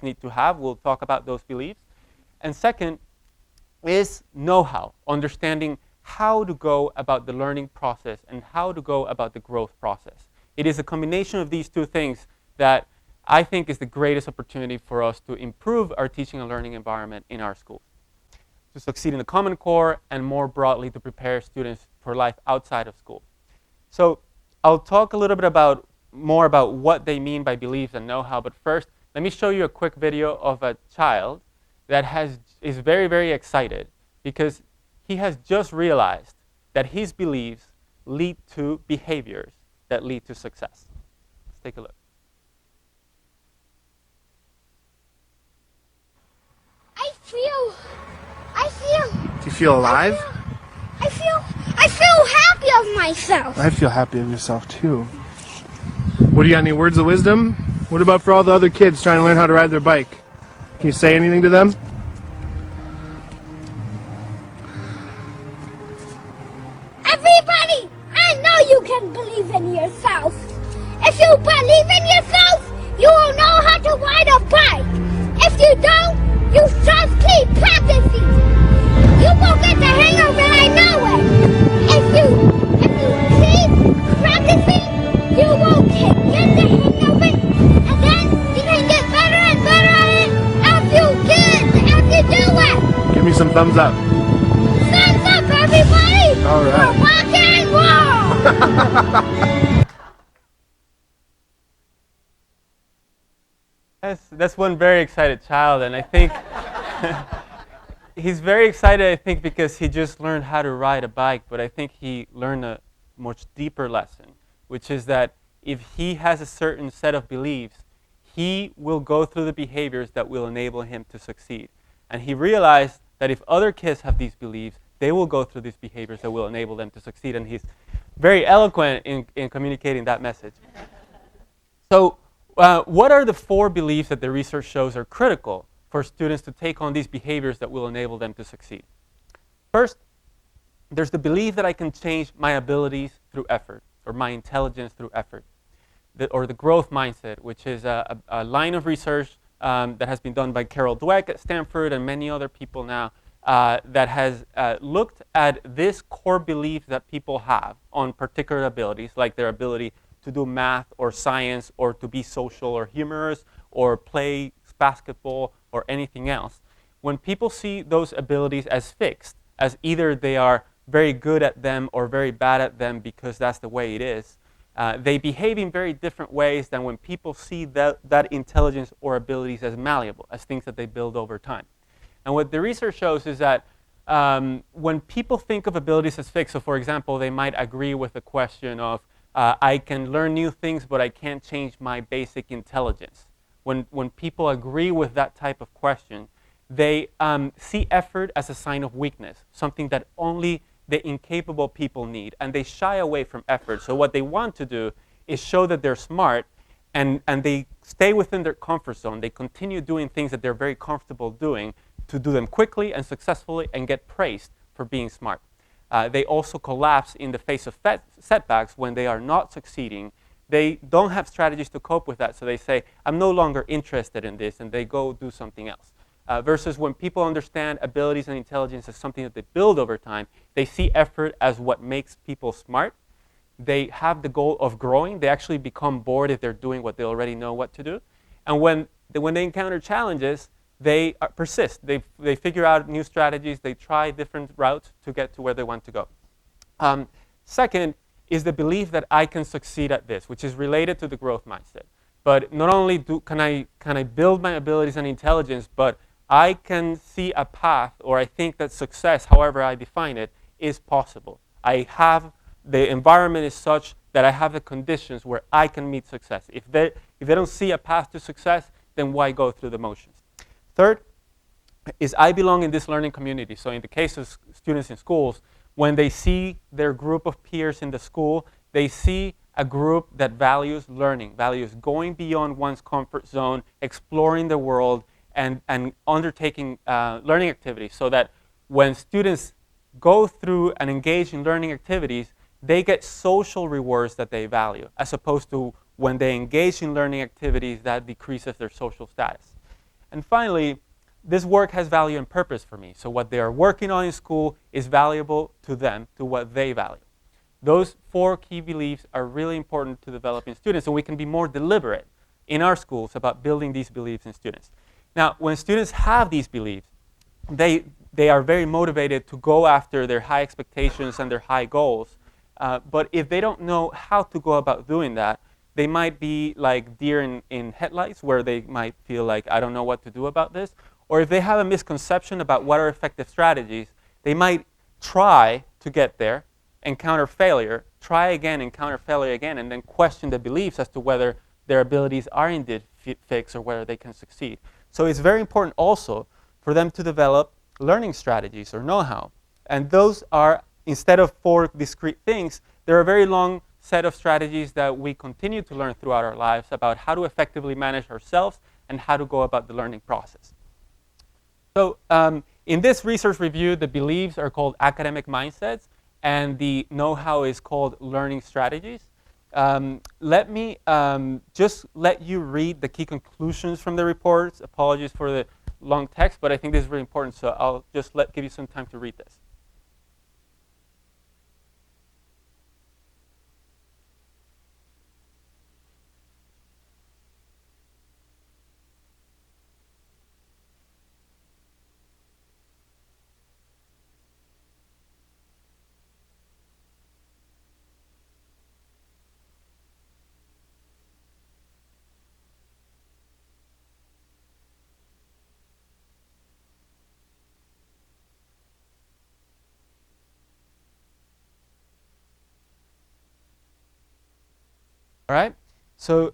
need to have. We'll talk about those beliefs. And second is know-how, understanding how to go about the learning process and how to go about the growth process. It is a combination of these two things that I think is the greatest opportunity for us to improve our teaching and learning environment in our schools, to succeed in the Common Core, and more broadly to prepare students for life outside of school. So I'll talk a little bit more about what they mean by beliefs and know-how, but first, let me show you a quick video of a child that is very, very excited because he has just realized that his beliefs lead to behaviors that lead to success. Let's take a look. I feel. Do you feel alive? I feel happy of myself. I feel happy of yourself too. What do you got? Any words of wisdom? What about for all the other kids trying to learn how to ride their bike? Can you say anything to them? Everybody, I know you can believe in yourself. If you believe in yourself, you will know how to ride a bike. If you don't, you just keep practicing. You won't get the hang of it, I know it. If you keep practicing, you will get the hang of it, and then you can get better and better at it as you do it. Give me some thumbs up. Thumbs up, everybody! All right. For rock and roll! That's one very excited child, and I think he's very excited, I think, because he just learned how to ride a bike, but I think he learned a much deeper lesson, which is that if he has a certain set of beliefs, he will go through the behaviors that will enable him to succeed. And he realized that if other kids have these beliefs, they will go through these behaviors that will enable them to succeed, and he's very eloquent in communicating that message. So what are the 4 beliefs that the research shows are critical for students to take on these behaviors that will enable them to succeed? First, there's the belief that I can change my abilities through effort, or my intelligence through effort, or the growth mindset, which is a line of research that has been done by Carol Dweck at Stanford and many other people now that has looked at this core belief that people have on particular abilities, like their ability to do math or science or to be social or humorous or play basketball or anything else. When people see those abilities as fixed, as either they are very good at them or very bad at them because that's the way it is, they behave in very different ways than when people see that intelligence or abilities as malleable, as things that they build over time. And what the research shows is that when people think of abilities as fixed, so for example, they might agree with the question of, I can learn new things, but I can't change my basic intelligence. When people agree with that type of question, they see effort as a sign of weakness, something that only the incapable people need, and they shy away from effort. So what they want to do is show that they're smart, and they stay within their comfort zone. They continue doing things that they're very comfortable doing to do them quickly and successfully and get praised for being smart. They also collapse in the face of setbacks when they are not succeeding. They don't have strategies to cope with that, so they say, I'm no longer interested in this, and they go do something else. Versus when people understand abilities and intelligence as something that they build over time, they see effort as what makes people smart. They have the goal of growing. They actually become bored if they're doing what they already know what to do. And when they encounter challenges, they persist. They figure out new strategies. They try different routes to get to where they want to go. Second is the belief that I can succeed at this, which is related to the growth mindset. But not only can I build my abilities and intelligence, but I can see a path, or I think that success, however I define it, is possible. The environment is such that I have the conditions where I can meet success. If they don't see a path to success, then why go through the motions? Third is I belong in this learning community. So in the case of students in schools, when they see their group of peers in the school, they see a group that values learning, values going beyond one's comfort zone, exploring the world, and undertaking learning activities, so that when students go through and engage in learning activities, they get social rewards that they value, as opposed to when they engage in learning activities that decreases their social status. And finally, this work has value and purpose for me. So what they are working on in school is valuable to them, to what they value. Those 4 key beliefs are really important to developing students, so we can be more deliberate in our schools about building these beliefs in students. Now, when students have these beliefs, they are very motivated to go after their high expectations and their high goals. But if they don't know how to go about doing that, they might be like deer in headlights, where they might feel like, I don't know what to do about this. Or if they have a misconception about what are effective strategies, they might try to get there, encounter failure, try again, encounter failure again, and then question the beliefs as to whether their abilities are indeed fixed or whether they can succeed. So it's very important also for them to develop learning strategies or know-how. And those are, instead of 4 discrete things, there are a very long set of strategies that we continue to learn throughout our lives about how to effectively manage ourselves and how to go about the learning process. So in this research review, the beliefs are called academic mindsets, and the know-how is called learning strategies. Let me just let you read the key conclusions from the reports. Apologies for the long text, but I think this is really important, so I'll just give you some time to read this. All right, so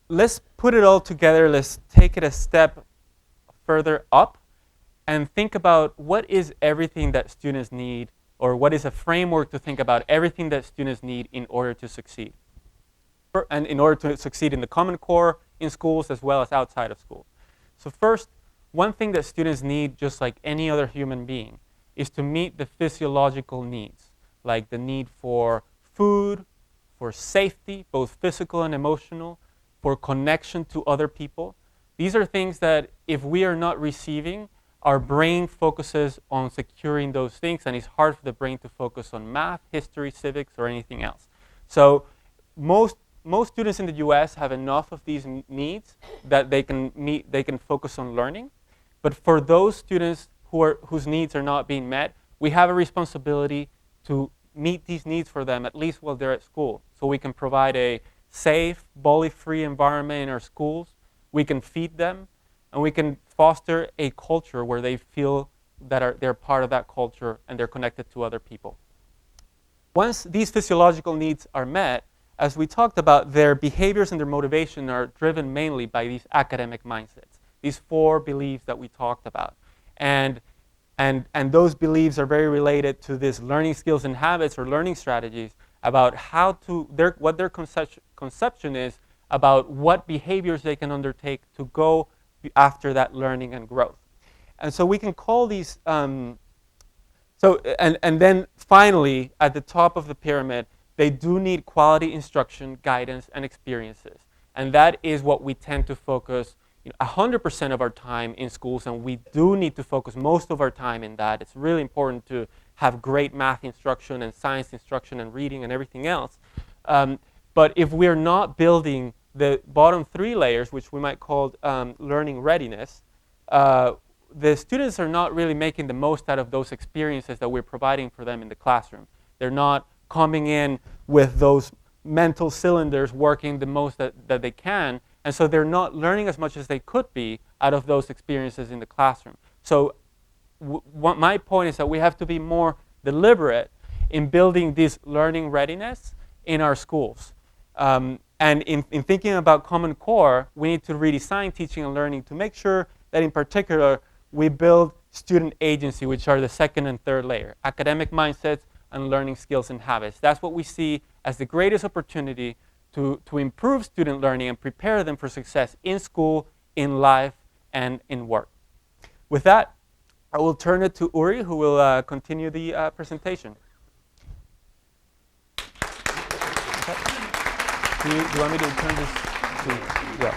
let's put it all together. Let's take it a step further up and think about what is everything that students need, or what is a framework to think about everything that students need in order to succeed. And in order to succeed in the Common Core, in schools, as well as outside of school. So first, one thing that students need, just like any other human being, is to meet the physiological needs, like the need for food, for safety, both physical and emotional, for connection to other people. These are things that if we are not receiving, our brain focuses on securing those things, and it's hard for the brain to focus on math, history, civics, or anything else. So most students in the US have enough of these needs that they can meet, they can focus on learning. But for those students whose needs are not being met, we have a responsibility to meet these needs for them, at least while they're at school. So we can provide a safe, bully-free environment in our schools. We can feed them, and we can foster a culture where they feel that they're part of that culture and they're connected to other people. Once these physiological needs are met, as we talked about, their behaviors and their motivation are driven mainly by these academic mindsets, these 4 beliefs that we talked about. And those beliefs are very related to this learning skills and habits, or learning strategies, about what their conception is about what behaviors they can undertake to go after that learning and growth. And so we can call these, and then finally, at the top of the pyramid, they do need quality instruction, guidance, and experiences. And that is what we tend to focus 100% of our time in schools, and we do need to focus most of our time in that. It's really important to have great math instruction and science instruction and reading and everything else. But if we're not building the bottom 3 layers, which we might call learning readiness, the students are not really making the most out of those experiences that we're providing for them in the classroom. They're not coming in with those mental cylinders working the most that they can, and so they're not learning as much as they could be out of those experiences in the classroom. So my point is that we have to be more deliberate in building this learning readiness in our schools. And in thinking about Common Core, we need to redesign teaching and learning to make sure that in particular we build student agency, which are the 2nd and 3rd layer, academic mindsets and learning skills and habits. That's what we see as the greatest opportunity to improve student learning and prepare them for success in school, in life, and in work. With that, I will turn it to Uri, who will continue the presentation. Okay. Do you want me to turn this to? Yeah.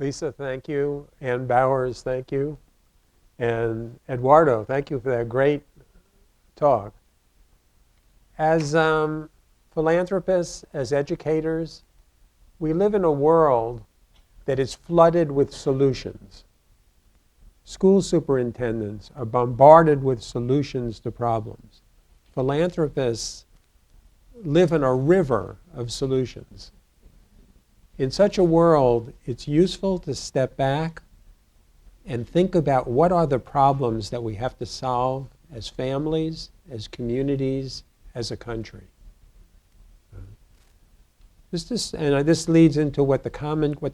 Lisa, thank you. Ann Bowers, thank you. And Eduardo, thank you for that great talk. As philanthropists, as educators, we live in a world that is flooded with solutions. School superintendents are bombarded with solutions to problems. Philanthropists live in a river of solutions. In such a world, it's useful to step back and think about what are the problems that we have to solve as families, as communities, as a country. This leads into what the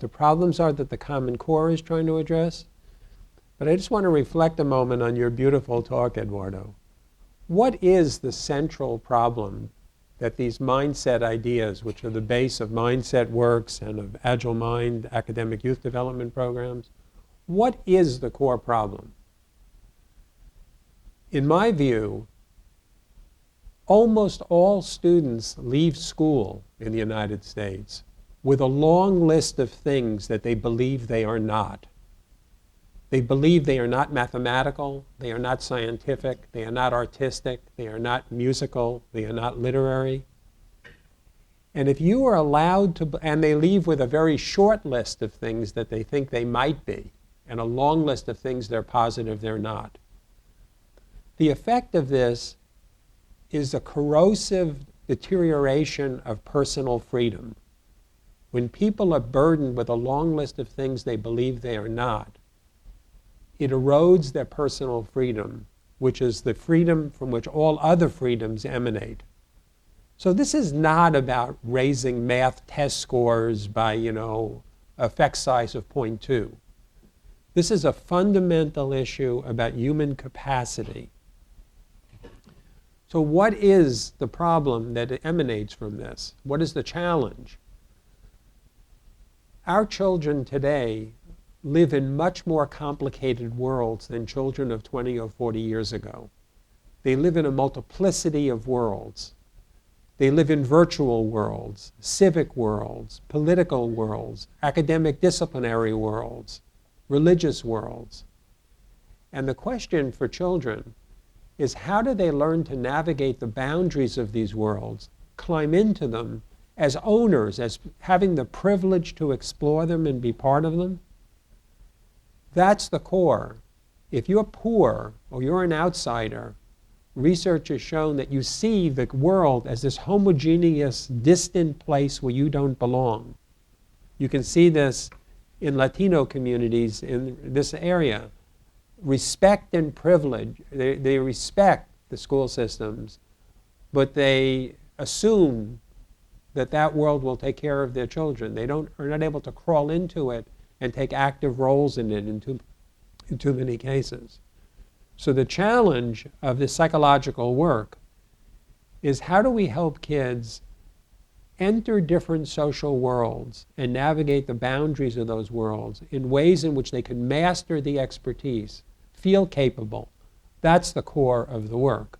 problems are that the Common Core is trying to address. But I just want to reflect a moment on your beautiful talk, Eduardo. What is the central problem that these mindset ideas, which are the base of Mindset Works and of Agile Mind academic youth development programs, what is the core problem? In my view, almost all students leave school in the United States with a long list of things that they believe they are not. They believe they are not mathematical, they are not scientific, they are not artistic, they are not musical, they are not literary. And if you are allowed to, and they leave with a very short list of things that they think they might be, and a long list of things they're positive they're not. The effect of this is a corrosive deterioration of personal freedom. When people are burdened with a long list of things they believe they are not, it erodes their personal freedom, which is the freedom from which all other freedoms emanate. So this is not about raising math test scores by, effect size of 0.2. This is a fundamental issue about human capacity. So what is the problem that emanates from this? What is the challenge? Our children today live in much more complicated worlds than children of 20 or 40 years ago. They live in a multiplicity of worlds. They live in virtual worlds, civic worlds, political worlds, academic disciplinary worlds, religious worlds. And the question for children is, how do they learn to navigate the boundaries of these worlds, climb into them as owners, as having the privilege to explore them and be part of them? That's the core. If you're poor or you're an outsider, research has shown that you see the world as this homogeneous, distant place where you don't belong. You can see this in Latino communities in this area. Respect and privilege, they respect the school systems, but they assume that that world will take care of their children. They are not able to crawl into it and take active roles in it in too many cases. So the challenge of this psychological work is, how do we help kids enter different social worlds and navigate the boundaries of those worlds in ways in which they can master the expertise, feel capable? That's the core of the work.